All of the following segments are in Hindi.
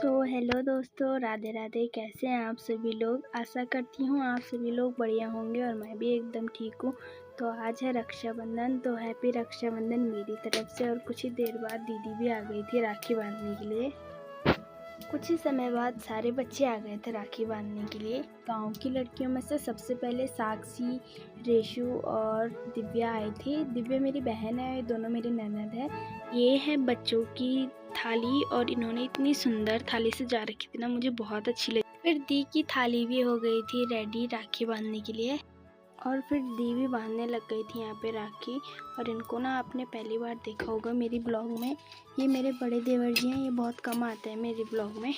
हेलो दोस्तों, राधे राधे। कैसे हैं आप सभी लोग। आशा करती हूँ आप सभी लोग बढ़िया होंगे और मैं भी एकदम ठीक हूँ। तो आज है रक्षाबंधन, तो हैप्पी रक्षाबंधन मेरी तरफ से। और कुछ ही देर बाद दीदी भी आ गई थी राखी बांधने के लिए। कुछ ही समय बाद सारे बच्चे आ गए थे राखी बांधने के लिए। गांव की लड़कियों में से सबसे पहले साक्षी, रेशु और दिव्या आई थी। दिव्या मेरी बहन है, दोनों मेरी ननद है। ये है बच्चों की थाली और इन्होंने इतनी सुंदर थाली सजा रखी थी ना, मुझे बहुत अच्छी लगी। फिर दी की थाली भी हो गई थी रेडी राखी बांधने के लिए। और फिर दी भी बांधने लग गई थी यहाँ पे राखी। और इनको ना आपने पहली बार देखा होगा मेरी ब्लॉग में। ये मेरे बड़े देवर जी हैं, ये बहुत कम आते हैं मेरी ब्लॉग में।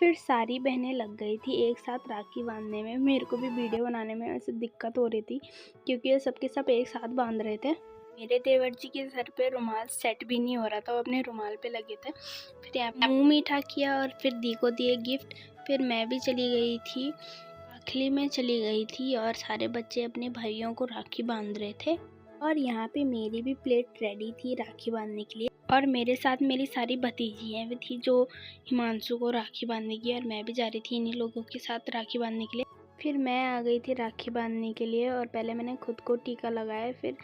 फिर सारी बहनें लग गई थी एक साथ राखी बांधने में। मेरे को भी वीडियो बनाने में ऐसे दिक्कत हो रही थी क्योंकि ये सबके सब एक साथ बांध रहे थे। मेरे देवर जी के सर पे रुमाल सेट भी नहीं हो रहा था, वो अपने रुमाल पे लगे थे। फिर यहाँ पे मुँह मीठा किया और फिर दी को दिए गिफ्ट। फिर मैं भी चली गई थी, आखिरी में चली गई थी और सारे बच्चे अपने भाइयों को राखी बांध रहे थे। और यहाँ पे मेरी भी प्लेट रेडी थी राखी बांधने के लिए। और मेरे साथ मेरी सारी भतीजियाँ भी थी जो हिमांशु को राखी बांधने की, और मैं भी जा रही थी इन्हीं लोगों के साथ राखी बांधने के लिए। फिर मैं आ गई थी राखी बांधने के लिए और पहले मैंने खुद को टीका लगाया, फिर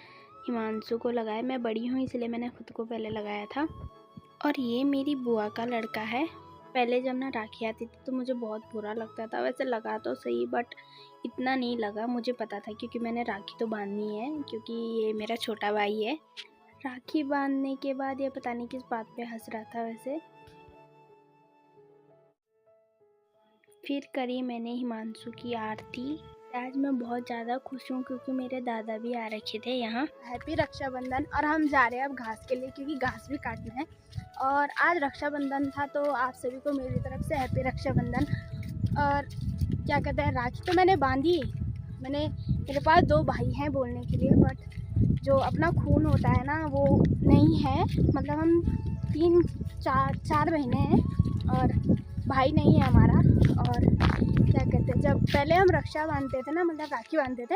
हिमांशु को लगाया। मैं बड़ी हूँ इसलिए मैंने खुद को पहले लगाया था। और ये मेरी बुआ का लड़का है। पहले जब ना राखी आती थी तो मुझे बहुत बुरा लगता था। वैसे लगा तो सही बट इतना नहीं लगा, मुझे पता था क्योंकि मैंने राखी तो बांधनी है, क्योंकि ये मेरा छोटा भाई है। राखी बांधने के बाद ये पता नहीं किस बात पे हंस रहा था वैसे। फिर करी मैंने हिमांशु की आरती। आज मैं बहुत ज़्यादा खुश हूँ क्योंकि मेरे दादा भी आ रखे थे यहाँ। हैप्पी रक्षाबंधन। और हम जा रहे हैं अब घास के लिए क्योंकि घास भी काटना है। और आज रक्षाबंधन था तो आप सभी को मेरी तरफ से हैप्पी रक्षाबंधन। और क्या कहते हैं, राखी तो मैंने बांधी। मेरे पास 2 भाई हैं बोलने के लिए, बट जो अपना खून होता है ना वो नहीं है। मतलब हम 4 बहनें हैं और भाई नहीं है हमारा। और क्या कहते हैं, जब पहले हम रक्षा बांधते थे ना, मतलब राखी बांधते थे,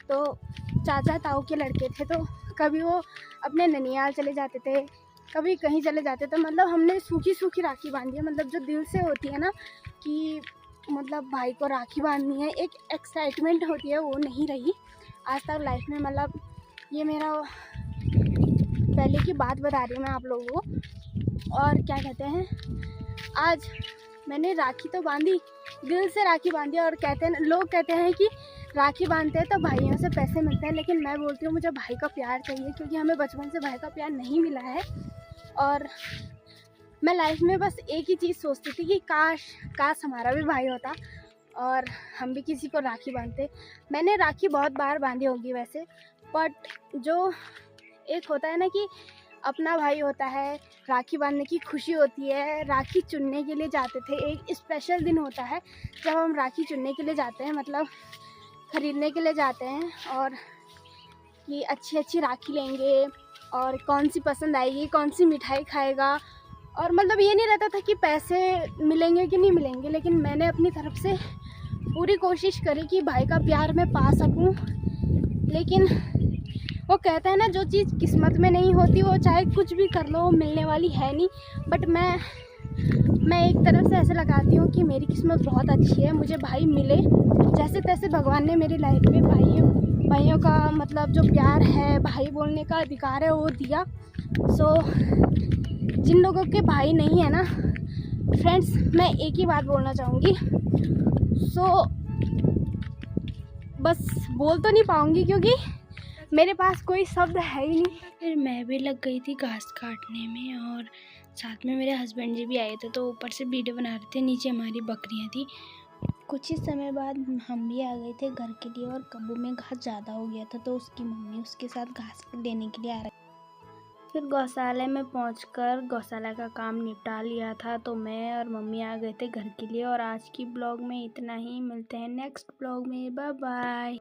तो चाचा ताऊ के लड़के थे तो कभी वो अपने ननियाल चले जाते थे, कभी कहीं चले जाते थे। मतलब हमने सूखी सूखी राखी बांधी है, मतलब जो दिल से होती है ना कि मतलब भाई को राखी बांधनी है, एक एक्साइटमेंट होती है, वो नहीं रही आज तक लाइफ में। मतलब ये मेरा पहले की बात बता रही हूँ मैं आप लोगों को। और क्या कहते हैं, आज मैंने राखी तो बांधी, दिल से राखी बांधी। और लोग कहते हैं कि राखी बांधते हैं तो भाइयों से पैसे मिलते हैं, लेकिन मैं बोलती हूँ मुझे भाई का प्यार चाहिए, क्योंकि हमें बचपन से भाई का प्यार नहीं मिला है। और मैं लाइफ में बस एक ही चीज़ सोचती थी कि काश हमारा भी भाई होता और हम भी किसी को राखी बांधते। मैंने राखी बहुत बार बांधी होगी वैसे, बट जो एक होता है ना कि अपना भाई होता है, राखी बांधने की खुशी होती है। राखी चुनने के लिए जाते थे, एक स्पेशल दिन होता है जब हम राखी चुनने के लिए जाते हैं, मतलब ख़रीदने के लिए जाते हैं। और कि अच्छी अच्छी राखी लेंगे और कौन सी पसंद आएगी, कौन सी मिठाई खाएगा। और मतलब ये नहीं रहता था कि पैसे मिलेंगे कि नहीं मिलेंगे, लेकिन मैंने अपनी तरफ से पूरी कोशिश करी कि भाई का प्यार मैं पा सकूं। लेकिन वो कहता है ना, जो चीज़ किस्मत में नहीं होती वो चाहे कुछ भी कर लो मिलने वाली है नहीं। बट मैं एक तरफ से ऐसे लगाती हूँ कि मेरी किस्मत बहुत अच्छी है, मुझे भाई मिले। जैसे तैसे भगवान ने मेरी लाइफ में भाइयों का मतलब जो प्यार है, भाई बोलने का अधिकार है, वो दिया। सो जिन लोगों के भाई नहीं है ना फ्रेंड्स, मैं एक ही बात बोलना चाहूँगी। बस बोल तो नहीं पाऊँगी क्योंकि मेरे पास कोई शब्द है ही नहीं। फिर मैं भी लग गई थी घास काटने में और साथ में मेरे हस्बैंड जी भी आए थे, तो ऊपर से वीडियो बना रहे थे, नीचे हमारी बकरियां थी। कुछ ही समय बाद हम भी आ गए थे घर के लिए और कब्बू में घास ज़्यादा हो गया था तो उसकी मम्मी उसके साथ घास लेने के लिए आ रही। फिर गौशाला में पहुंचकर गौशाला का काम निपटा लिया था, तो मैं और मम्मी आ गए थे घर के लिए। और आज की ब्लॉग में इतना ही, मिलते हैं नेक्स्ट ब्लॉग में, बाय बाय।